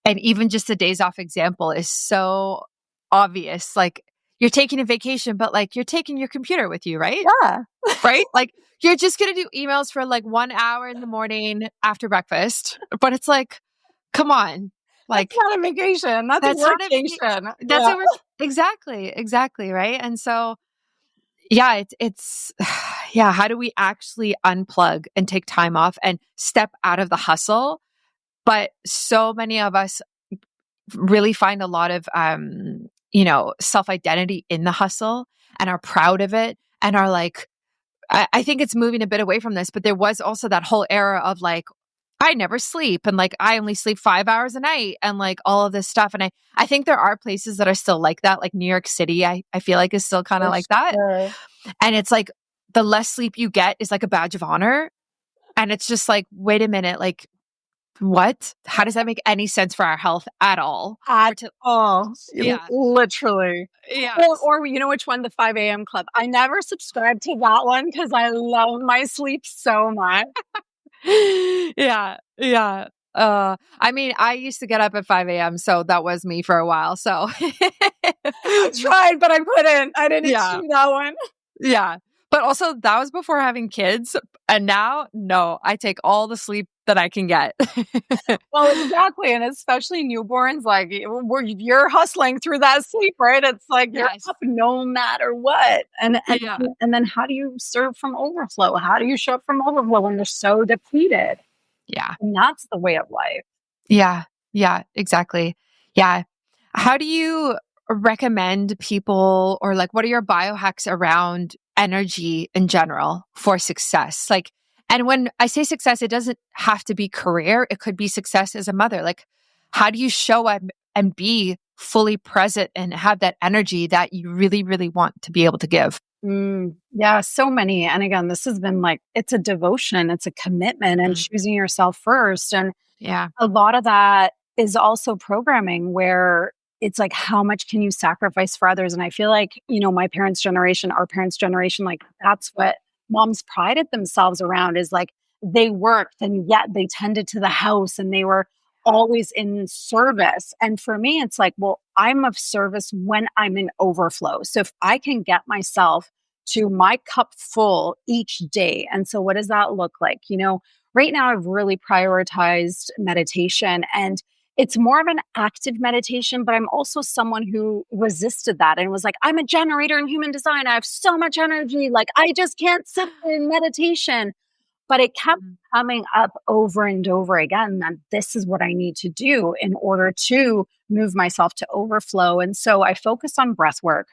And even just the days off example is so obvious. Like, you're taking a vacation, but like you're taking your computer with you, right? Yeah. Right? Like, you're just going to do emails for like 1 hour in the morning after breakfast. But it's like, come on. Like, that's not a vacation. That's a workcation. Exactly. Right. And so, yeah, it's how do we actually unplug and take time off and step out of the hustle? But so many of us really find a lot of, self-identity in the hustle and are proud of it and are like, I think it's moving a bit away from this, but there was also that whole era of like, I never sleep, and like I only sleep 5 hours a night, and like all of this stuff. And I think there are places that are still like that, like New York City, I feel like is still kind of like that. And it's like the less sleep you get is like a badge of honor. And it's just like, wait a minute, like what? How does that make any sense for our health at all? Literally. Yeah. Or you know which one? The 5 a.m. club. I never subscribed to that one because I love my sleep so much. Yeah. I mean, I used to get up at 5 a.m. So that was me for a while. So I tried, but I couldn't. I didn't do that one. Yeah. But also that was before having kids. And now, no, I take all the sleep that I can get. Well, exactly. And especially newborns, like you're hustling through that sleep, right? It's like you're up no matter what. And then how do you serve from overflow? How do you show up from overflow when you're so depleted? Yeah. And that's the way of life. Yeah. Yeah, exactly. Yeah. How do you recommend people, or like, what are your biohacks around energy in general for success? Like, and when I say success, it doesn't have to be career. It could be success as a mother. Like, how do you show up and be fully present and have that energy that you really, really want to be able to give? Yeah, so many. And again, this has been like, it's a devotion, it's a commitment and Mm. choosing yourself first. And Yeah. a lot of that is also programming where it's like, how much can you sacrifice for others? And I feel like, my parents' generation, our parents' generation, like that's what moms prided themselves around is like they worked and yet they tended to the house and they were always in service. And for me, it's like, well, I'm of service when I'm in overflow. So if I can get myself to my cup full each day. And so what does that look like? Right now I've really prioritized meditation and it's more of an active meditation, but I'm also someone who resisted that and was like, I'm a generator in human design. I have so much energy. Like, I just can't sit in meditation. But it kept Mm. coming up over and over again that this is what I need to do in order to move myself to overflow. And so I focus on breath work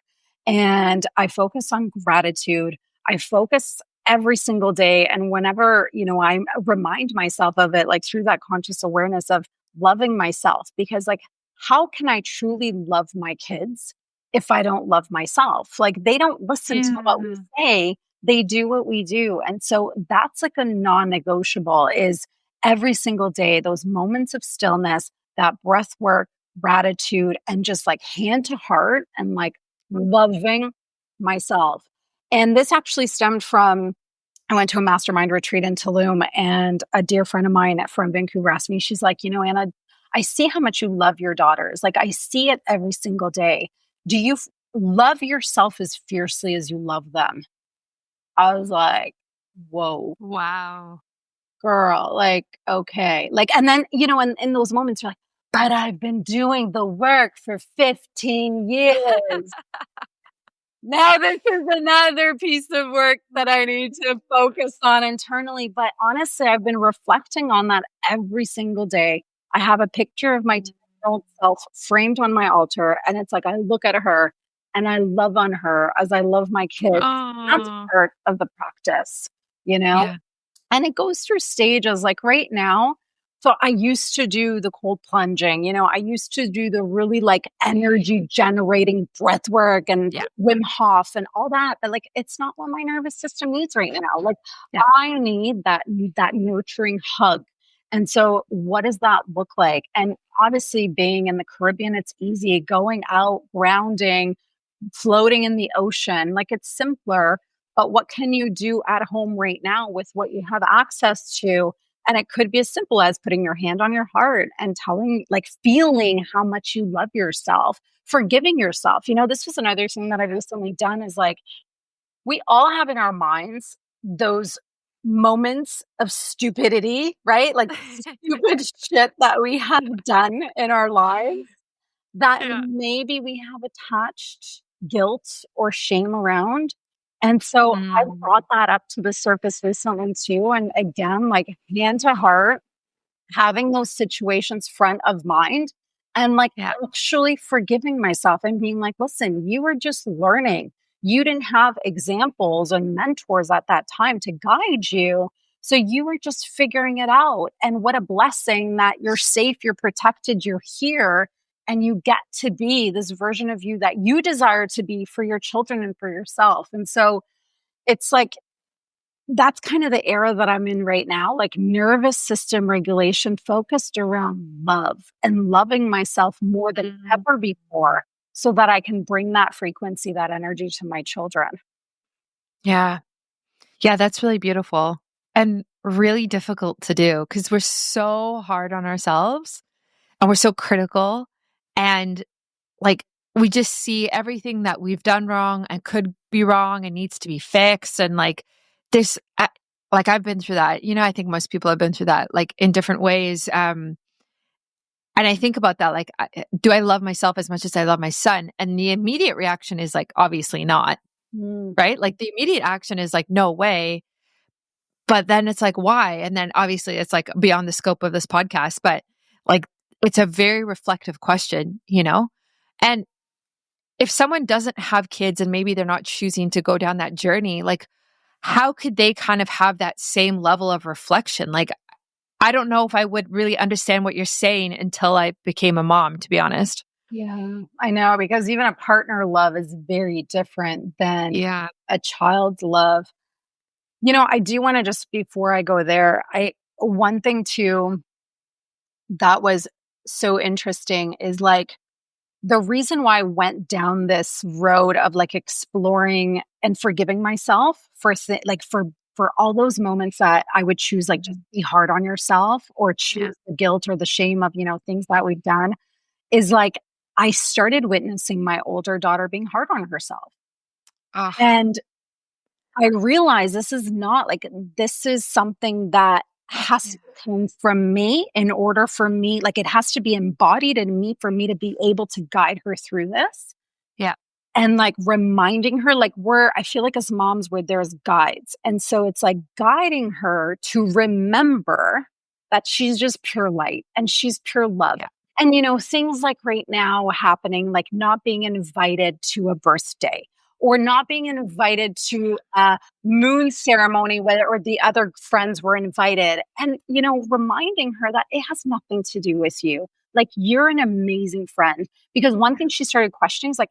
and I focus on gratitude. I focus every single day. And whenever, I remind myself of it, like through that conscious awareness of loving myself, because like, how can I truly love my kids if I don't love myself? Like they don't listen to what we Yeah. say, they do what we do. And so that's like a non-negotiable is every single day, those moments of stillness, that breath work, gratitude, and just like hand to heart and like loving myself. And this actually stemmed from I went to a mastermind retreat in Tulum, and a dear friend of mine from Vancouver asked me, she's like, Anna, I see how much you love your daughters. Like, I see it every single day. Do you love yourself as fiercely as you love them? I was like, whoa, Wow. girl, like, okay. Like, and then, in those moments, you're like, but I've been doing the work for 15 years. Now this is another piece of work that I need to focus on internally. But honestly, I've been reflecting on that every single day. I have a picture of my 10-year-old self framed on my altar. And it's like I look at her and I love on her as I love my kids. That's Oh, part of the practice, you know? yeah. And it goes through stages like right now. So I used to do the cold plunging, I used to do the really like energy generating breath work and Yeah. Wim Hof and all that. But like, it's not what my nervous system needs right now. Like Yeah. I need that nurturing hug. And so what does that look like? And obviously being in the Caribbean, it's easy going out, grounding, floating in the ocean. Like it's simpler, but what can you do at home right now with what you have access to? And it could be as simple as putting your hand on your heart and telling, like, feeling how much you love yourself, forgiving yourself. This was another thing that I've recently done is like, we all have in our minds those moments of stupidity, right? Like stupid shit that we have done in our lives that Yeah. maybe we have attached guilt or shame around. And so I Mm. brought that up to the surface recently too. And again, like hand to heart, having those situations front of mind and like Yeah. actually forgiving myself and being like, listen, you were just learning. You didn't have examples and mentors at that time to guide you. So you were just figuring it out. And what a blessing that you're safe, you're protected, you're here, and you get to be this version of you that you desire to be for your children and for yourself. And so it's like, that's kind of the era that I'm in right now, like nervous system regulation focused around love and loving myself more than Mm. ever before so that I can bring that frequency, that energy to my children. Yeah. Yeah, that's really beautiful and really difficult to do because we're so hard on ourselves and we're so critical, and like we just see everything that we've done wrong and could be wrong and needs to be fixed. And like this, like I've been through that, I think most people have been through that, like in different ways. And I think about that, like, do I love myself as much as I love my son? And the immediate reaction is like, obviously not, Mm. right? Like the immediate action is like, no way. But then it's like, why? And then obviously it's like beyond the scope of this podcast, but like, it's a very reflective question, And if someone doesn't have kids and maybe they're not choosing to go down that journey, like how could they kind of have that same level of reflection? Like, I don't know if I would really understand what you're saying until I became a mom, to be honest. Yeah, I know, because even a partner love is very different than Yeah. a child's love. I do want to just before I go there, one thing too that was so interesting is like the reason why I went down this road of like exploring and forgiving myself for for all those moments that I would choose like just be hard on yourself or Yeah. choose the guilt or the shame of, things that we've done is like I started witnessing my older daughter being hard on herself. Oh, And I realize this is something that has yeah. to come from me in order for me, like it has to be embodied in me for me to be able to guide her through this. Yeah. And like reminding her, like I feel like as moms, where there's guides. And so it's like guiding her to remember that she's just pure light and she's pure love. Yeah. And, things like right now happening, like not being invited to a birthday or not being invited to a moon ceremony, whether or the other friends were invited. And, reminding her that it has nothing to do with you. Like you're an amazing friend. Because one thing she started questioning is like,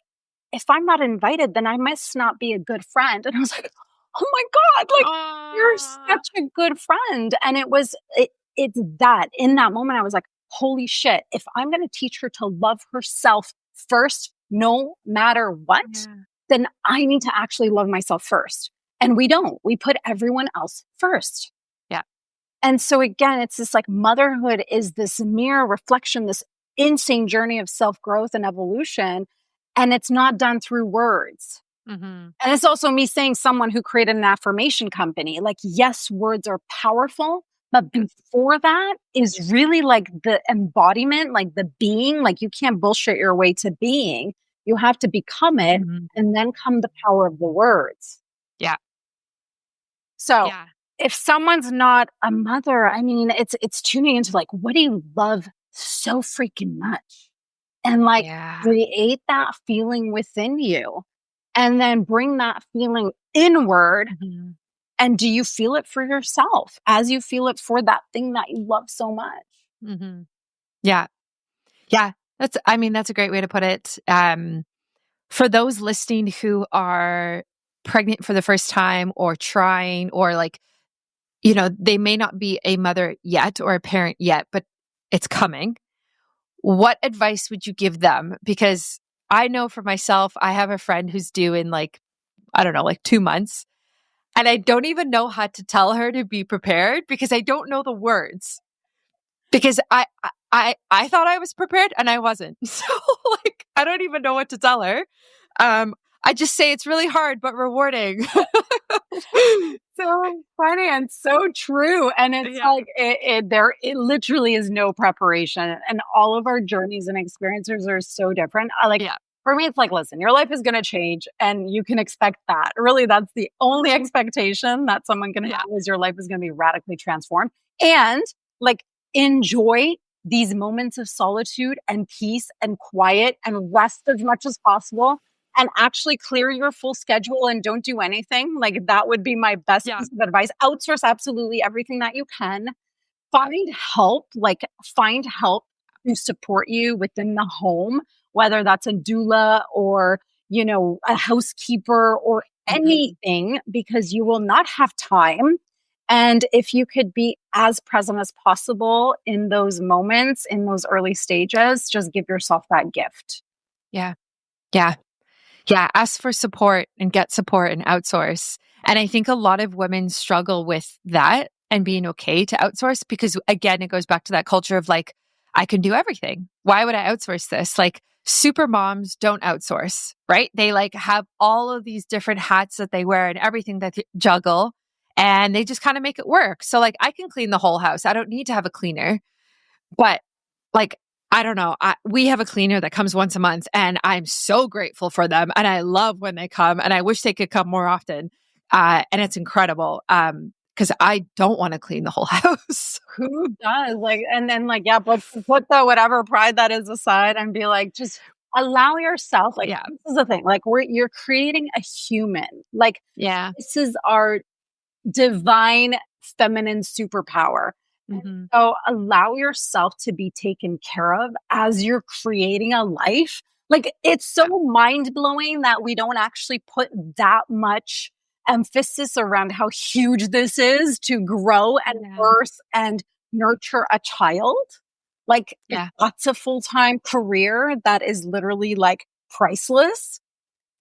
if I'm not invited, then I must not be a good friend. And I was like, oh my God, like you're Oh, such a good friend. And it's that in that moment, I was like, holy shit, if I'm going to teach her to love herself first, no matter what, yeah. then I need to actually love myself first. And we don't, we put everyone else first. Yeah. And so again, it's this like motherhood is this mirror reflection, this insane journey of self growth and evolution. And it's not done through words. Mm-hmm. And it's also me saying someone who created an affirmation company. Like, yes, words are powerful, but before that is really like the embodiment, like the being, like you can't bullshit your way to being. You have to become it Mm-hmm. and then come the power of the words. Yeah. So Yeah. if someone's not a mother, I mean, it's tuning into like, what do you love so freaking much? And like Yeah. create that feeling within you and then bring that feeling inward. Mm-hmm. And do you feel it for yourself as you feel it for that thing that you love so much? Mm-hmm. Yeah. Yeah. That's a great way to put it. For those listening who are pregnant for the first time or trying, or like, they may not be a mother yet or a parent yet, but it's coming. What advice would you give them? Because I know for myself, I have a friend who's due in like, I don't know, like 2 months. And I don't even know how to tell her to be prepared because I don't know the words. Because I thought I was prepared and I wasn't. So like I don't even know what to tell her. I just say it's really hard but rewarding. So funny and so true. And it's Yeah. like it literally is no preparation. And all of our journeys and experiences are so different. I like Yeah. for me, it's like, listen, your life is gonna change and you can expect that. Really, that's the only expectation that someone can have Yeah. is your life is gonna be radically transformed. And like enjoy these moments of solitude and peace and quiet and rest as much as possible and actually clear your full schedule and don't do anything. Like that would be my best Yeah. piece of advice. Outsource absolutely everything that you can. Find help, like find help to support you within the home, whether that's a doula or, a housekeeper or Mhm. anything, because you will not have time. And if you could be as present as possible in those moments, in those early stages, just give yourself that gift. Yeah. Yeah. Yeah, ask for support and get support and outsource. And I think a lot of women struggle with that and being okay to outsource because, again, it goes back to that culture of like, I can do everything. Why would I outsource this? Like, super moms don't outsource, right? They like have all of these different hats that they wear and everything that they juggle, and they just kind of make it work. So, like, I can clean the whole house. I don't need to have a cleaner. But like, I don't know. We have a cleaner that comes once a month and I'm so grateful for them. And I love when they come and I wish they could come more often. And it's incredible. Cause I don't want to clean the whole house. Who does? Like, and then like, yeah, but put the whatever pride that is aside and be like, just allow yourself, like, Yeah. this is the thing, like, you're creating a human. Like, Yeah. this is our divine feminine superpower. And Hmm. so allow yourself to be taken care of as you're creating a life. Like, it's so Yeah. mind blowing that we don't actually put that much emphasis around how huge this is to grow and Yeah. birth and nurture a child. Like, Yeah. that's a full time career that is literally like priceless.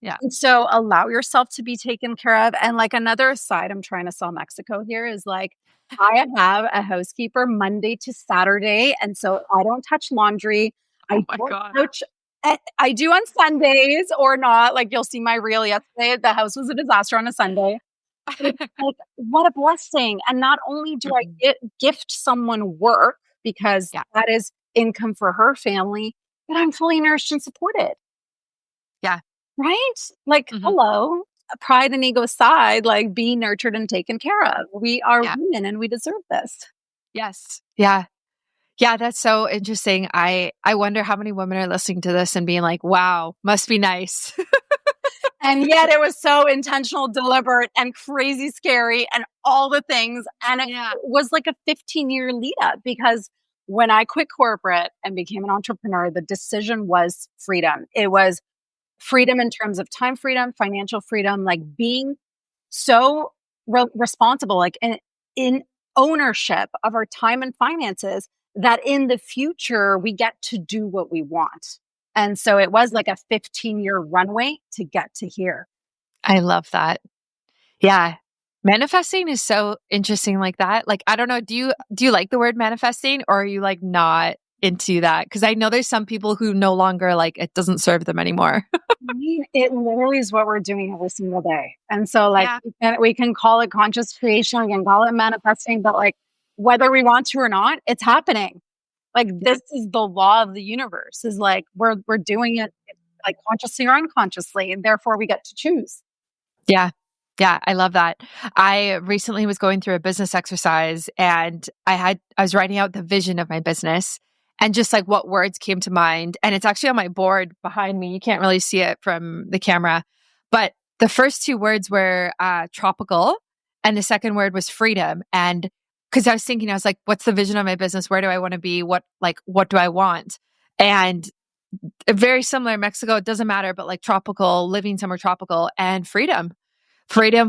Yeah. And so allow yourself to be taken care of. And like another aside, I'm trying to sell Mexico here is like, I have a housekeeper Monday to Saturday. And so I don't touch laundry. Oh I my don't God. touch, I do on Sundays or not. Like, you'll see my reel yesterday. The house was a disaster on a Sunday. But it's like, what a blessing. And not only do I Mhm. gift someone work because Yeah. that is income for her family, but I'm fully nourished and supported. Yeah. Right? Like, Hmm. hello, pride and ego aside, like, be nurtured and taken care of. We are Yeah. women and we deserve this. Yes. Yeah. Yeah. That's so interesting. I wonder how many women are listening to this and being like, wow, must be nice. And yet it was so intentional, deliberate, and crazy scary and all the things. And it Yeah. was like a 15-year lead up because when I quit corporate and became an entrepreneur, the decision was freedom. It was freedom in terms of time freedom, financial freedom, like being so responsible, like in ownership of our time and finances, that in the future we get to do what we want. And so it was like a 15-year runway to get to here. I love that. Yeah. Manifesting is so interesting like that. Like, I don't know, do you like the word manifesting or are you like not into that? Cuz I know there's some people who no longer like it doesn't serve them anymore. I mean, it literally is what we're doing every single day. And so like Yeah. we can call it conscious creation, we can call it manifesting, but like whether we want to or not, it's happening. Like, Yeah. this is the law of the universe, is like we're doing it like consciously or unconsciously, and therefore we get to choose. Yeah. Yeah, I love that. I recently was going through a business exercise and I was writing out the vision of my business and just like what words came to mind. And it's actually on my board behind me. You can't really see it from the camera, but the first two words were tropical and the second word was freedom. And because I was thinking, I was like, what's the vision of my business? Where do I want to be? What do I want? And very similar Mexico, it doesn't matter, but like tropical, living somewhere tropical and freedom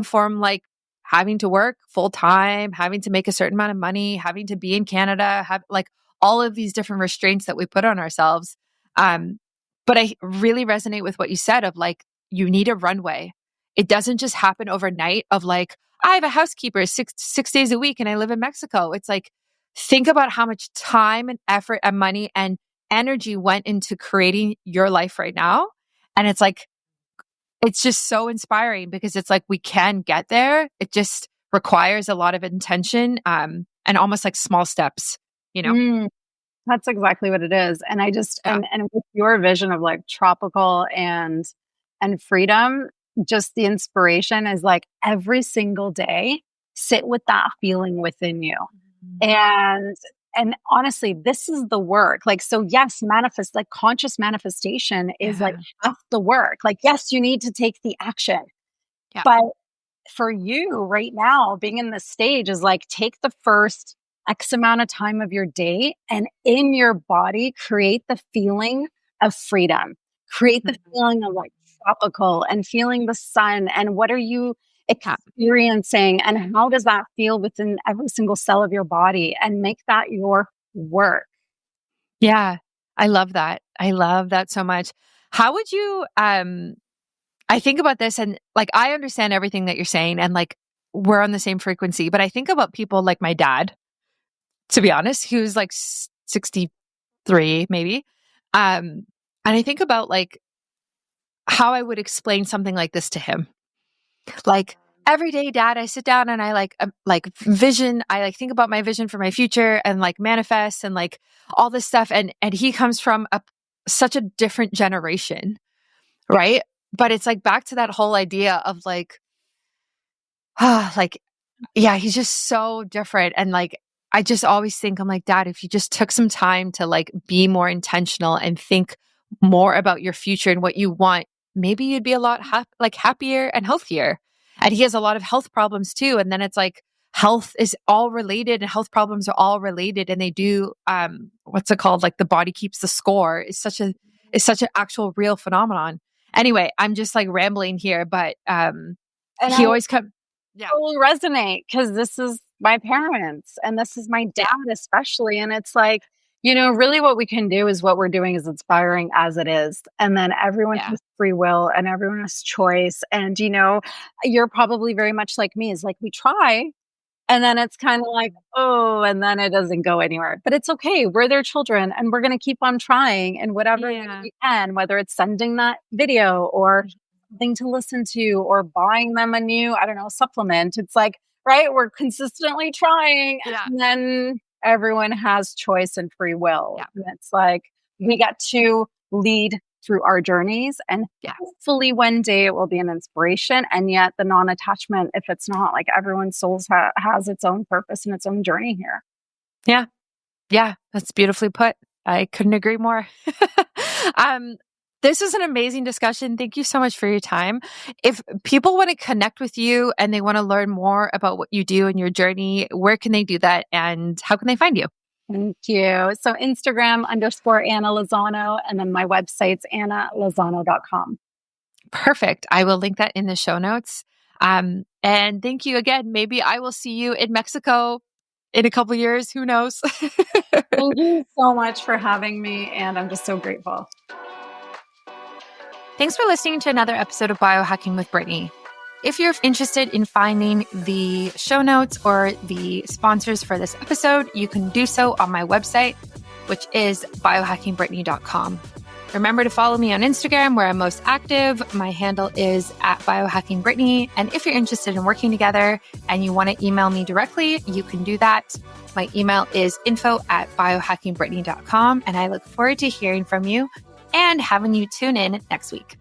from like having to work full time, having to make a certain amount of money, having to be in Canada, have like all of these different restraints that we put on ourselves. Um, but I really resonate with what you said of like, you need a runway. It doesn't just happen overnight of like, I have a housekeeper six days a week and I live in Mexico. It's like, think about how much time and effort and money and energy went into creating your life right now. And it's like, it's just so inspiring because it's like we can get there. It just requires a lot of intention, and almost like small steps, you know? Mm, that's exactly what it is. And I just Yeah. and with your vision of like tropical and freedom, just the inspiration is like every single day, sit with that feeling within you. Mhm. And and honestly, this is the work. Like, so yes, manifest, like conscious manifestation is like Yeah. half the work. Like, yes, you need to take the action. Yeah. But for you right now, being in this stage is like take the first X amount of time of your day and in your body create the feeling of freedom. Create the Mhm. feeling of like tropical and feeling the sun. And what are you Yeah. experiencing? And how does that feel within every single cell of your body? And make that your work. Yeah. I love that. I love that so much. How would you, I think about this and like, I understand everything that you're saying and like, we're on the same frequency, but I think about people like my dad, to be honest, who's like 63, maybe. And I think about like how I would explain something like this to him. Like every day, dad, I sit down and I like vision. I like think about my vision for my future and like manifest and like all this stuff. And he comes from such a different generation, right? But it's like back to that whole idea of like, like, yeah, he's just so different. And like, I just always think, I'm like, dad, if you just took some time to like be more intentional and think more about your future and what you want, maybe you'd be a lot happier and healthier. And he has a lot of health problems too. And then it's like health is all related and health problems are all related. And they do, what's it called? Like the body keeps the score is such an actual real phenomenon. Anyway, I'm just like rambling here, but, And he always comes. Yeah. Totally resonate because this is my parents and this is my dad especially. And it's like, really what we can do is what we're doing is inspiring as it is. And then everyone has free will and everyone has choice. And, you're probably very much like me is like, we try and then it's kind of like, oh, and then it doesn't go anywhere, but it's okay. We're their children and we're going to keep on trying and whatever we can, whether it's sending that video or something to listen to or buying them a new, I don't know, supplement. It's like, right, we're consistently trying and then everyone has choice and free will. Yeah. And it's like, we get to lead through our journeys and hopefully one day it will be an inspiration. And yet the non-attachment, if it's not, like everyone's soul has its own purpose and its own journey here. Yeah. Yeah. That's beautifully put. I couldn't agree more. This is an amazing discussion. Thank you so much for your time. If people want to connect with you and they want to learn more about what you do in your journey, where can they do that and how can they find you? Thank you. So Instagram _Anna Lozano, and then my website's annalozano.com. Perfect. I will link that in the show notes. And thank you again. Maybe I will see you in Mexico in a couple years. Who knows? Thank you so much for having me. And I'm just so grateful. Thanks for listening to another episode of Biohacking with Brittany. If you're interested in finding the show notes or the sponsors for this episode, you can do so on my website, which is biohackingbrittany.com. Remember to follow me on Instagram where I'm most active. My handle is @biohackingbrittany. And if you're interested in working together and you want to email me directly, you can do that. My email is info@biohackingbrittany.com. And I look forward to hearing from you and having you tune in next week.